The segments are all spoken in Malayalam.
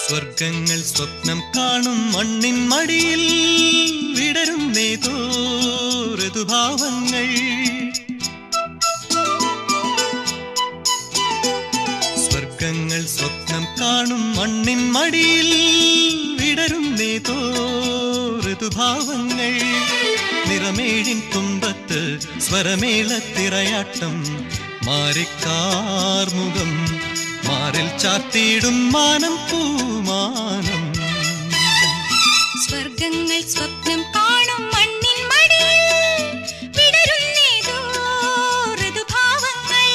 സ്വർഗങ്ങൾ സ്വപ്നം കാണും മണ്ണിൻ മടിയിൽ വിടരുന്നേതോ ഋതുഭാവങ്ങൾ. സ്വർഗങ്ങൾ സ്വപ്നം കാണും മണ്ണിൻ മടിയിൽ വിടരുന്നേതോ ഋതുഭാവങ്ങൾ. നിറമേഴിൻ തുമ്പത്ത് സ്വരമേളത്തിറയാട്ടം മാറിക്കാർമുഖം മാറിൽ ചാർത്തിയിടും മാനം പൂമാനം. സ്വർഗങ്ങൾ സ്വപ്നം കാണും മണ്ണിൻ മടിയിൽ വിടരുന്നേതോ ഋതുഭാവങ്ങൾ.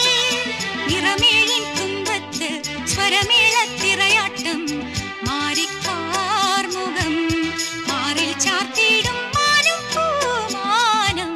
നിറമേഴിൻ തുമ്പത്ത് സ്വരമേളത്തിറയാട്ടം മാറിക്കാർമുഖം മാറിൽ ചാർത്തിയിടും മാനം പൂമാനം.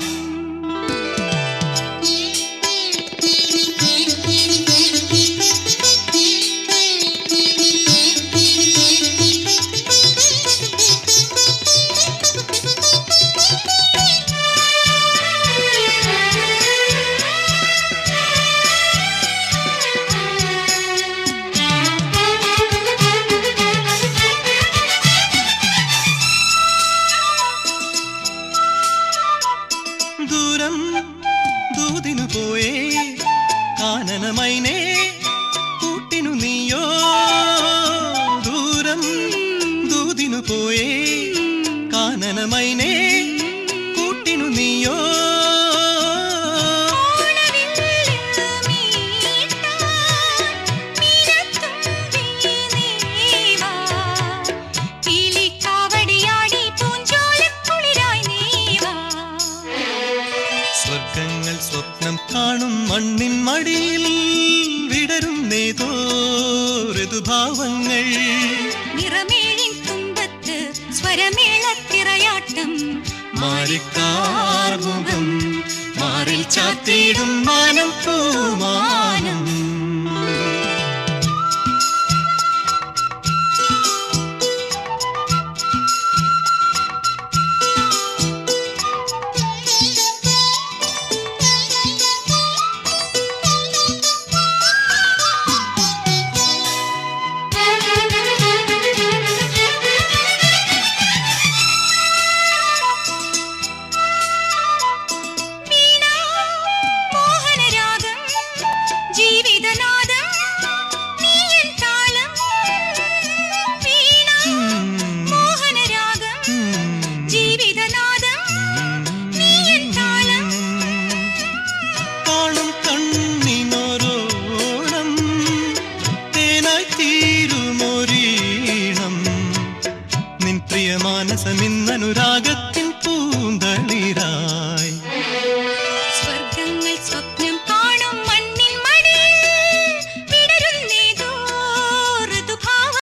ദൂരം ദൂതിനു പോയേ കാനനമൈനേ കൂട്ടിനു നീയോ. ദൂരം ദൂതിനു പോയേ കാനനമൈനേ കൂട്ടിനു നീയോ. സ്വർഗങ്ങൾ സ്വപ്നം കാണും മണ്ണിൻ മടിയിൽ വിടരുന്നേതോ ഋതുഭാവങ്ങൾ. നിറമേഴിൻ തുമ്പത്ത് സ്വരമേളത്തിറയാട്ടം മാറിക്കാർമുഖം മാറിൽ ചാർത്തിയിടും മാനം പൂമാനം. തീരുമൊരീണം നിൻ പ്രിയമാനസമിന്നനുരാഗത്തിൽ